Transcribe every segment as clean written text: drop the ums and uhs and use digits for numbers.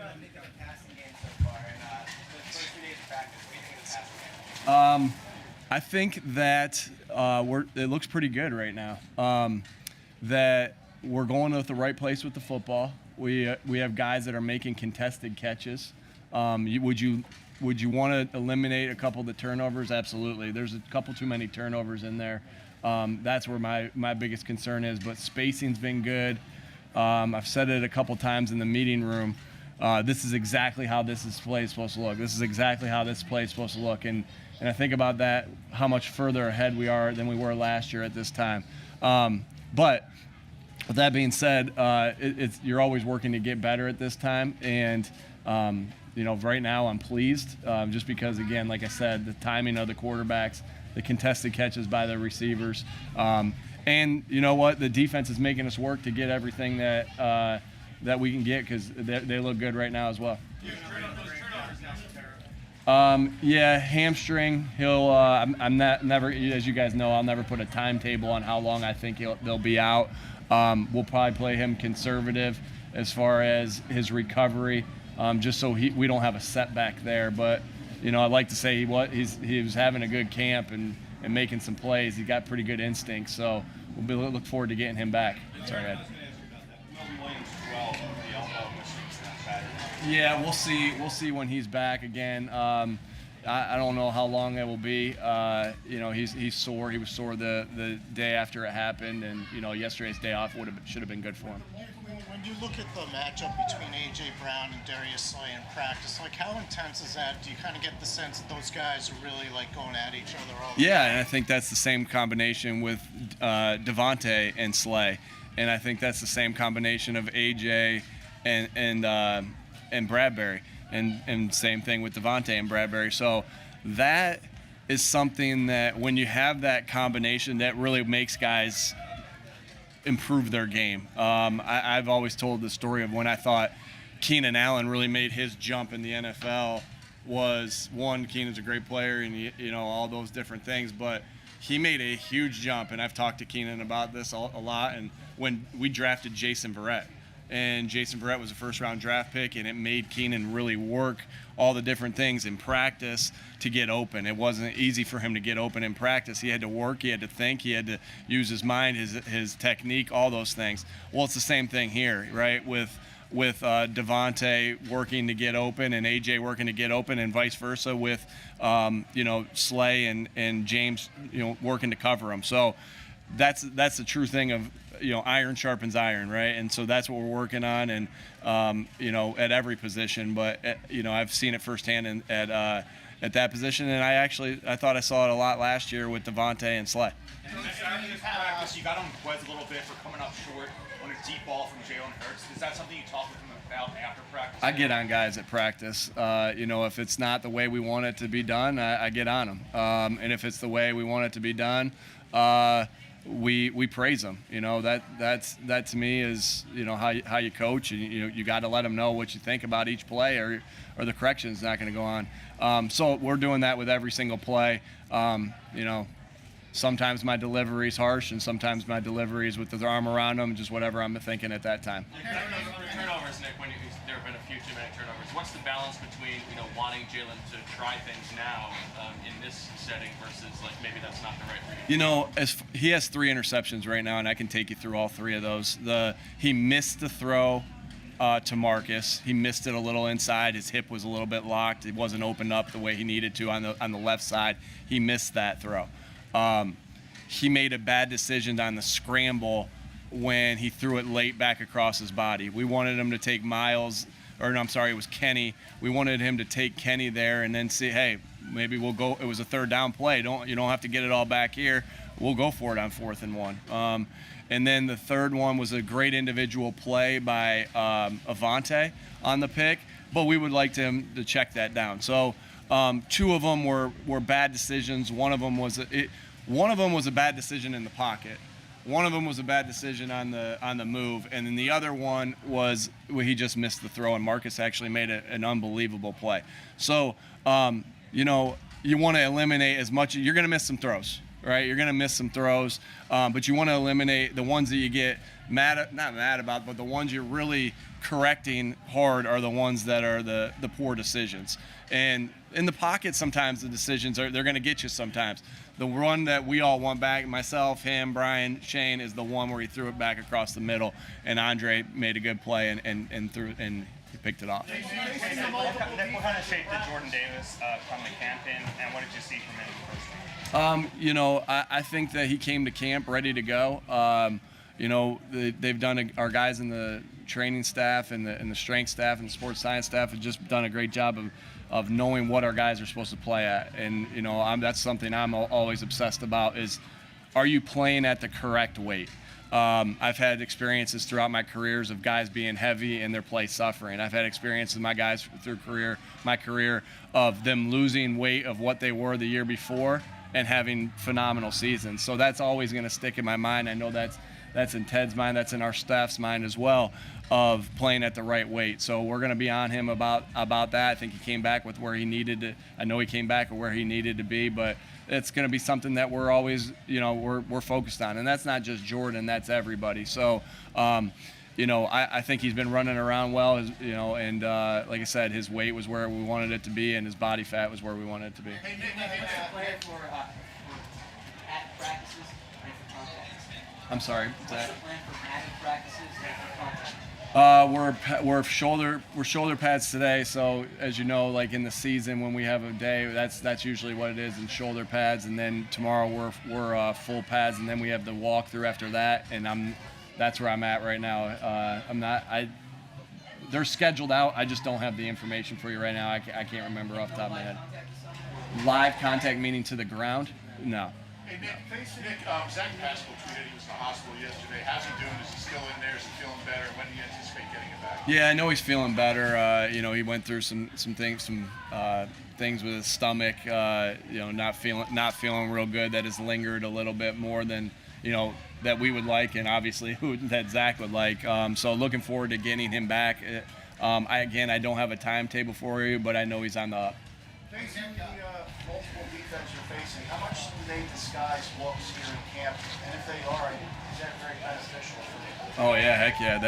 about the passing game so far and the first 2 days of practice? What do you think of the passing game? I think that it looks pretty good right now. That we're going to the right place with the football. We have guys that are making contested catches. Would you want to eliminate a couple of the turnovers? Absolutely. There's a couple too many turnovers in there. That's where my biggest concern is. But spacing's been good. I've said it a couple times in the meeting room. This is exactly how this play is supposed to look. This is exactly how this play is supposed to look. And I think about that, how much further ahead we are than we were last year at this time. But with that being said, you're always working to get better at this time. And, right now I'm pleased just because, again, like I said, the timing of the quarterbacks, the contested catches by the receivers. And you know what? The defense is making us work to get everything that we can get because they look good right now as well. Yeah, hamstring. I'm never, as you guys know, I'll never put a timetable on how long I think they'll be out. We'll probably play him conservative as far as his recovery, just so we don't have a setback there. But I'd like to say he was having a good camp and making some plays. He got pretty good instincts, so we'll look forward to getting him back. Sorry, Ed. Yeah, we'll see. We'll see when he's back again. I don't know how long it will be. He's sore. He was sore the day after it happened, and yesterday's day off should have been good for him. When you look at the matchup between A.J. Brown and Darius Slay in practice, how intense is that? Do you kind of get the sense that those guys are really going at each other all the time? Yeah, and I think that's the same combination with DeVonta and Slay, and I think that's the same combination of A.J. and Bradbury, and same thing with DeVonta and Bradbury. So that is something that when you have that combination, that really makes guys improve their game. I've always told the story of when I thought Keenan Allen really made his jump in the NFL was, one, Keenan's a great player and all those different things, but he made a huge jump, and I've talked to Keenan about this a lot, and when we drafted Jason Verrett, and Jason Verrett was a first-round draft pick, and it made Keenan really work all the different things in practice to get open. It wasn't easy for him to get open in practice. He had to work, he had to think, he had to use his mind, his technique, all those things. Well, it's the same thing here, right? With DeVonta working to get open and AJ working to get open, and vice versa with Slay and James working to cover him. So that's the true thing of iron sharpens iron, right? And so that's what we're working on, and at every position. But I've seen it firsthand at that position, and I thought I saw it a lot last year with DeVonta and Slay. After this practice, you got on Quez a little bit for coming up short on a deep ball from Jalen Hurts. Is that something you talk with him about after practice? I get on guys at practice. If it's not the way we want it to be done, I get on them. And if it's the way we want it to be done, we praise them. That to me is how you coach, and you got to let them know what you think about each play, or the correction's not going to go on. So we're doing that with every single play. Sometimes my delivery is harsh, and sometimes my delivery is with the arm around them, just whatever I'm thinking at that time. Turnovers, Nick, there have been a few too many turnovers. What's the balance between wanting Jalen to try things now in this setting versus maybe that's not the right read? He has 3 interceptions right now, and I can take you through all 3 of those. He missed the throw to Marcus. He missed it a little inside. His hip was a little bit locked. It wasn't opened up the way he needed to on the left side. He missed that throw. He made a bad decision on the scramble when he threw it late back across his body. We wanted him to take it was Kenny. We wanted him to take Kenny there and then see, hey, maybe we'll go. It was a 3rd down play. You don't have to get it all back here. We'll go for it on 4th and 1. And then the 3rd one was a great individual play by Avante on the pick, but we would like him to check that down. So 2 of them were bad decisions. One of them was a bad decision in the pocket. One of them was a bad decision on the move, and then the other one was he just missed the throw, and Marcus actually made an unbelievable play. So you want to eliminate as much. You're going to miss some throws, right? You're going to miss some throws, but you want to eliminate the ones that you get not mad about, but the ones you're really correcting hard are the ones that are the poor decisions. And in the pocket, sometimes the decisions they're going to get you sometimes. The one that we all want back, myself, him, Brian, Shane, is the one where he threw it back across the middle, and Andre made a good play and threw and he picked it off. Nick, what kind of shape did Jordan Davis come to camp in, and what did you see from him in the first game? I think that he came to camp ready to go. They've done our guys in the training staff and the strength staff and the sports science staff have just done a great job of knowing what our guys are supposed to play at. And, that's something I'm always obsessed about is, are you playing at the correct weight? I've had experiences throughout my careers of guys being heavy and their play suffering. I've had experiences with my guys through my career of them losing weight of what they were the year before and having phenomenal seasons. So that's always going to stick in my mind. I know that's in Ted's mind, that's in our staff's mind as well, of playing at the right weight. So we're going to be on him about that. I think he came back with where he needed to. I know he came back with where he needed to be, but it's going to be something that we're always, we're focused on. And that's not just Jordan, that's everybody. So, I think he's been running around well, and like I said, his weight was where we wanted it to be, and his body fat was where we wanted it to be. Hey, Nick, what's the plan for at practices and for contact? I'm sorry, What's the plan for at practices and for contact? We're shoulder pads today. So as you know, like in the season when we have a day, that's usually what it is, in shoulder pads. And then tomorrow we're full pads, and then we have the walkthrough after that. And that's where I'm at right now. They're scheduled out. I just don't have the information for you right now. I can't remember off the top of my head. Live contact meaning to the ground? No. Hey, Nick, Zach Pascal tweeted he was in the hospital yesterday. How's he doing? Is he still in there? Is he feeling better? When do you anticipate getting him back? Yeah, I know he's feeling better. He went through some things with his stomach. Not feeling real good. That has lingered a little bit more than that we would like, and obviously that Zach would like. So looking forward to getting him back. I don't have a timetable for you, but I know he's on the up. Facing the multiple defense you're facing, how much do they disguise looks here in camp? And if they are, is that very beneficial for you? Oh yeah, heck yeah.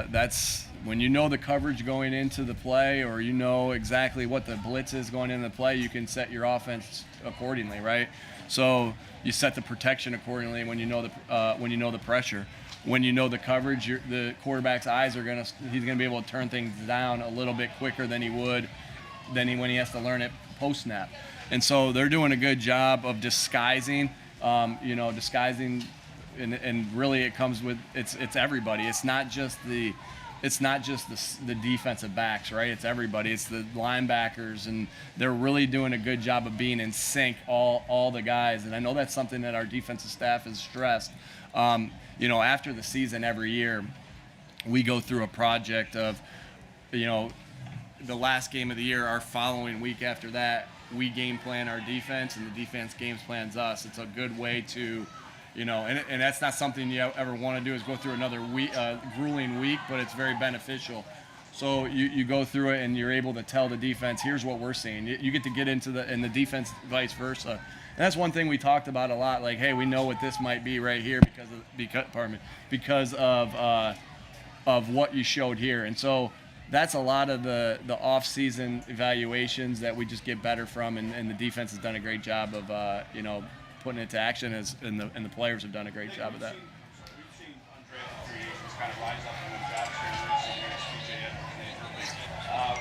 That's when you know the coverage going into the play, or you know exactly what the blitz is going into the play, you can set your offense accordingly, right? So you set the protection accordingly when you know the pressure. When you know the coverage, the quarterback's eyes he's gonna be able to turn things down a little bit quicker than he would when he has to learn it post snap. And so they're doing a good job of disguising, and really it comes with it's everybody. It's not just the defensive backs, right? It's everybody. It's the linebackers, and they're really doing a good job of being in sync, all the guys. And I know that's something that our defensive staff has stressed. After the season every year, we go through a project of, the last game of the year, our following week after that, we game plan our defense, and the defense game plans us. It's a good way to, and that's not something you ever want to do, is go through another week, grueling week, but it's very beneficial. So you go through it, and you're able to tell the defense, here's what we're seeing. You get to get into and the defense vice versa. And that's one thing we talked about a lot. Like, hey, we know what this might be right here because of what you showed here. And so that's a lot of the off-season evaluations that we just get better from, and the defense has done a great job of putting it to action, and the players have done a great job of that. We've seen undrafted free agents kind of rise up in the job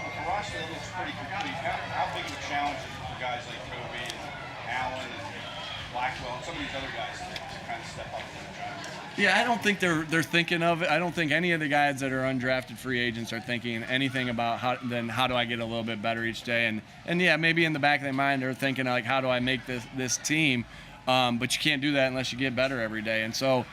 with the roster that looks pretty complete. How big of a challenge is it for guys like Toby and Allen and Blackwell and some of these other guys to kind of step up in the job? Yeah, I don't think they're thinking of it. I don't think any of the guys that are undrafted free agents are thinking anything about how do I get a little bit better each day. And yeah, maybe in the back of their mind they're thinking like, how do I make this team? But you can't do that unless you get better every day. And so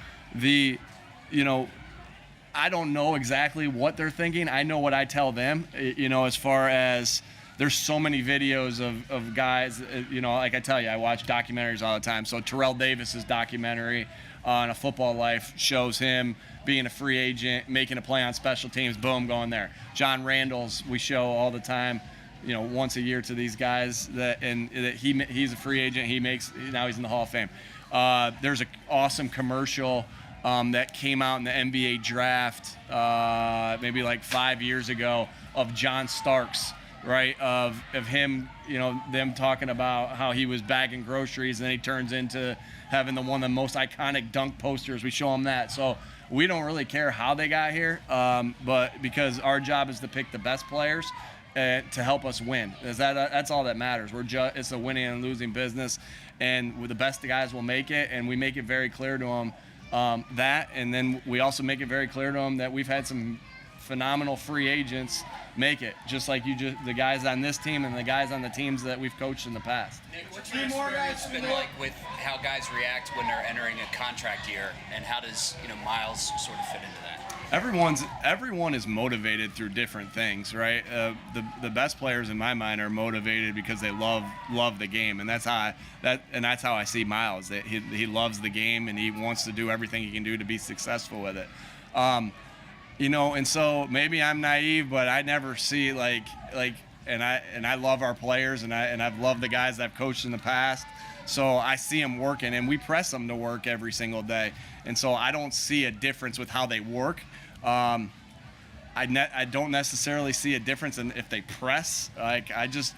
I don't know exactly what they're thinking. I know what I tell them, as far as there's so many videos of guys, like I tell you, I watch documentaries all the time. So Terrell Davis's documentary on A Football Life shows him being a free agent, making a play on special teams, boom, going there. John Randall's we show all the time, once a year to these guys that he's a free agent. Now he's in the Hall of Fame. There's an awesome commercial that came out in the NBA draft maybe like 5 years ago of John Starks, right? Of him, them talking about how he was bagging groceries, and then he turns into having one of the most iconic dunk posters. We show him that. So we don't really care how they got here, but because our job is to pick the best players to help us win. That's all that matters. It's a winning and losing business, and the best guys will make it, and we make it very clear to them that, and then we also make it very clear to them that we've had some phenomenal free agents make it, just like the guys on this team and the guys on the teams that we've coached in the past. Nick, what's your experience been like with how guys react when they're entering a contract year, and how does Miles sort of fit into that? Everyone is motivated through different things, right? The best players in my mind are motivated because they love the game, and that's how I see Miles. That he loves the game, and he wants to do everything he can do to be successful with it. And so maybe I'm naive, but I never see and I love our players, and I've loved the guys I've coached in the past. So I see them working, and we press them to work every single day. And so I don't see a difference with how they work. I don't necessarily see a difference in if they press. I just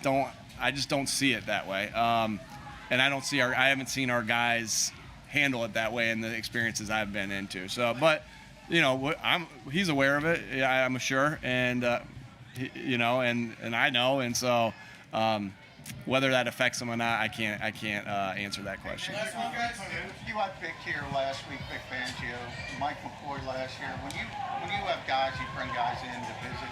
don't see it that way. And I haven't seen our guys handle it that way in the experiences I've been into. So, but he's aware of it. Yeah, I'm sure, and and I know, and so whether that affects him or not, I can't answer that question. You had Vic here last week, Vic Fangio, Mike McCoy last year. When you have guys, you bring guys in to visit.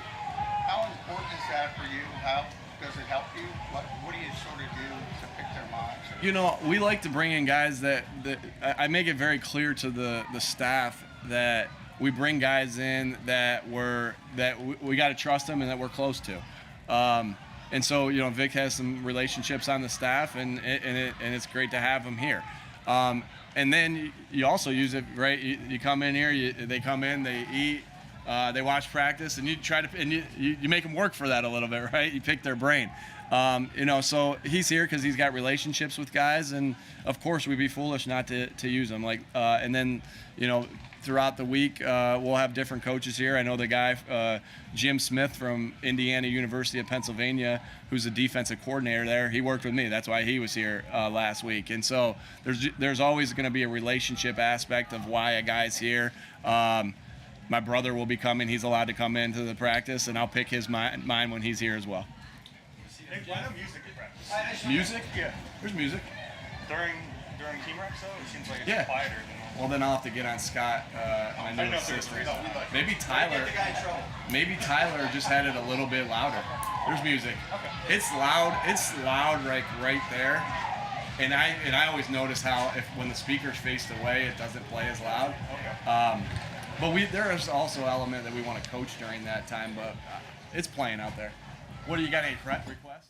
How important is that for you? How does it help you? What do you sort of do to pick their minds? We like to bring in guys that I make it very clear to the staff that we bring guys in that we got to trust them and that we're close to. And so, Vic has some relationships on the staff, and it's great to have him here. And then you also use it, right? You come in here, they come in, they eat, they watch practice, and you try to, and you make them work for that a little bit, right? You pick their brain. So he's here because he's got relationships with guys, and of course we'd be foolish not to use them. And then, throughout the week, we'll have different coaches here. I know the guy, Jim Smith from Indiana University of Pennsylvania, who's a defensive coordinator there. He worked with me. That's why he was here last week. And so there's always going to be a relationship aspect of why a guy's here. My brother will be coming. He's allowed to come into the practice, and I'll pick his mind when he's here as well. Nick, why no music at practice? Music? Yeah. There's music. During team reps, though, it seems like it's quieter than normal. Well, then I'll have to get on Scott, my new assistant. Maybe Tyler just had it a little bit louder. There's music. Okay. It's loud. It's loud, right there. And I always notice how when the speaker's faced away, it doesn't play as loud. Okay. But there is also an element that we want to coach during that time, but it's playing out there. What do you got? Any requests?